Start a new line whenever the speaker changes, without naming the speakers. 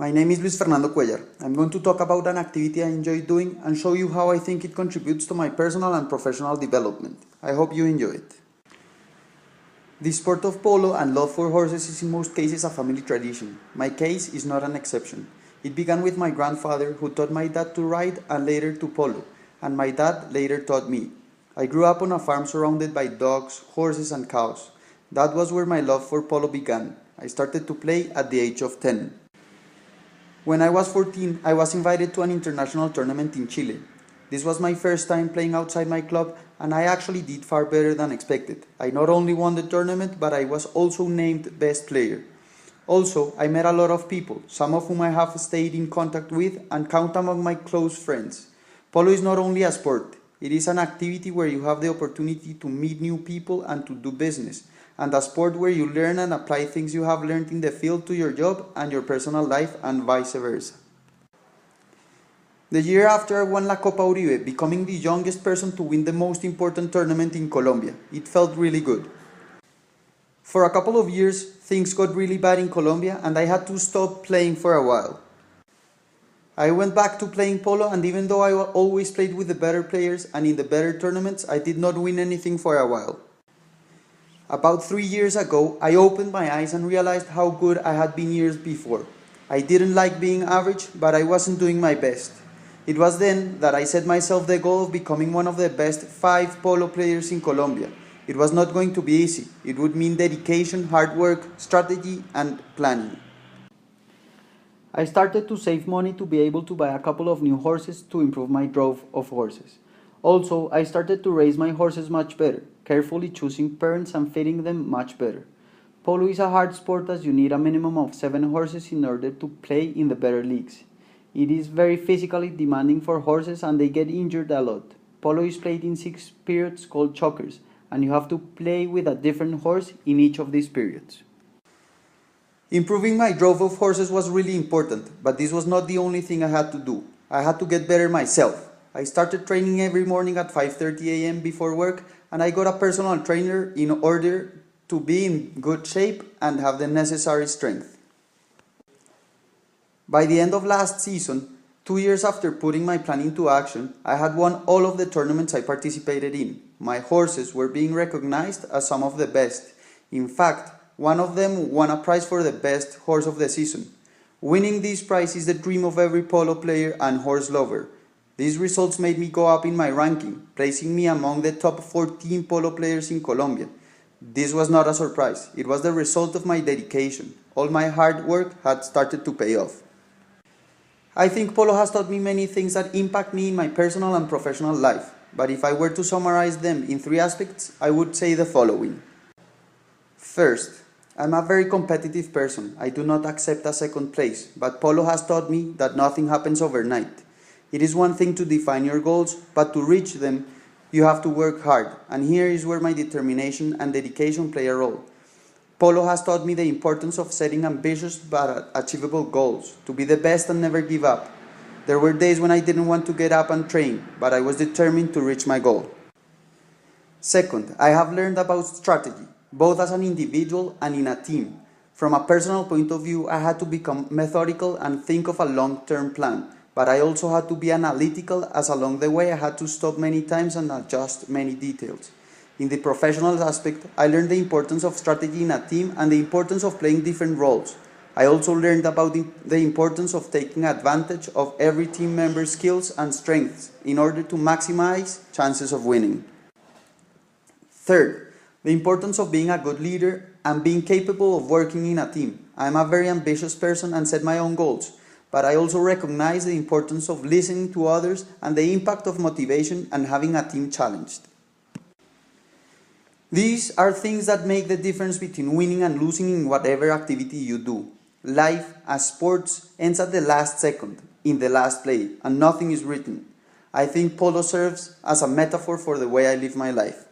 My name is Fernando Cuellar. I'm going to talk about an activity I enjoy doing and show you how I think it contributes to my personal and professional development. I hope you enjoy it. The sport of polo and love for horses is in most cases a family tradition. My case is not an exception. It began with my grandfather, who taught my dad to ride and later to polo, and my dad later taught me. I grew up on a farm surrounded by dogs, horses and cows. That was where my love for polo began. I started to play at the age of 10. When I was 14, I was invited to an international tournament in Chile. This was my first time playing outside my club, and I actually did far better than expected. I not only won the tournament, but I was also named best player. Also, I met a lot of people, some of whom I have stayed in contact with and count among my close friends. Polo is not only a sport, it is an activity where you have the opportunity to meet new people and to do business, and a sport where you learn and apply things you have learned in the field to your job and your personal life and vice versa. The year after I won La Copa Uribe, becoming the youngest person to win the most important tournament in Colombia, it felt really good. For a couple of years, things got really bad in Colombia and I had to stop playing for a while. I went back to playing polo, and even though I always played with the better players and in the better tournaments, I did not win anything for a while. About 3 years ago, I opened my eyes and realized how good I had been years before. I didn't like being average, but I wasn't doing my best. It was then that I set myself the goal of becoming one of the best 5 polo players in Colombia. It was not going to be easy. It would mean dedication, hard work, strategy, and planning. I started to save money to be able to buy a couple of new horses to improve my drove of horses. Also, I started to raise my horses much better, carefully choosing parents and feeding them much better. Polo is a hard sport as you need a minimum of 7 horses in order to play in the better leagues. It is very physically demanding for horses and they get injured a lot. Polo is played in 6 periods called chokers, and you have to play with a different horse in each of these periods. Improving my drove of horses was really important, but this was not the only thing I had to do. I had to get better myself. I started training every morning at 5:30 a.m. before work, and I got a personal trainer in order to be in good shape and have the necessary strength. By the end of last season, 2 years after putting my plan into action, I had won all of the tournaments I participated in. My horses were being recognized as some of the best. In fact, one of them won a prize for the best horse of the season. Winning this prize is the dream of every polo player and horse lover. These results made me go up in my ranking, placing me among the top 14 polo players in Colombia. This was not a surprise. It was the result of my dedication. All my hard work had started to pay off. I think polo has taught me many things that impact me in my personal and professional life, but if I were to summarize them in 3 aspects, I would say the following. First, I'm a very competitive person. I do not accept a second place, but polo has taught me that nothing happens overnight. It is one thing to define your goals, but to reach them, you have to work hard, and here is where my determination and dedication play a role. Polo has taught me the importance of setting ambitious but achievable goals, to be the best and never give up. There were days when I didn't want to get up and train, but I was determined to reach my goal. Second, I have learned about strategy, both as an individual and in a team. From a personal point of view, I had to become methodical and think of a long-term plan, but I also had to be analytical, as along the way I had to stop many times and adjust many details. In the professional aspect, I learned the importance of strategy in a team and the importance of playing different roles. I also learned about the importance of taking advantage of every team member's skills and strengths in order to maximize chances of winning. Third, the importance of being a good leader and being capable of working in a team. I am a very ambitious person and set my own goals, but I also recognize the importance of listening to others and the impact of motivation and having a team challenged. These are things that make the difference between winning and losing in whatever activity you do. Life, as sports, ends at the last second, in the last play, and nothing is written. I think polo serves as a metaphor for the way I live my life.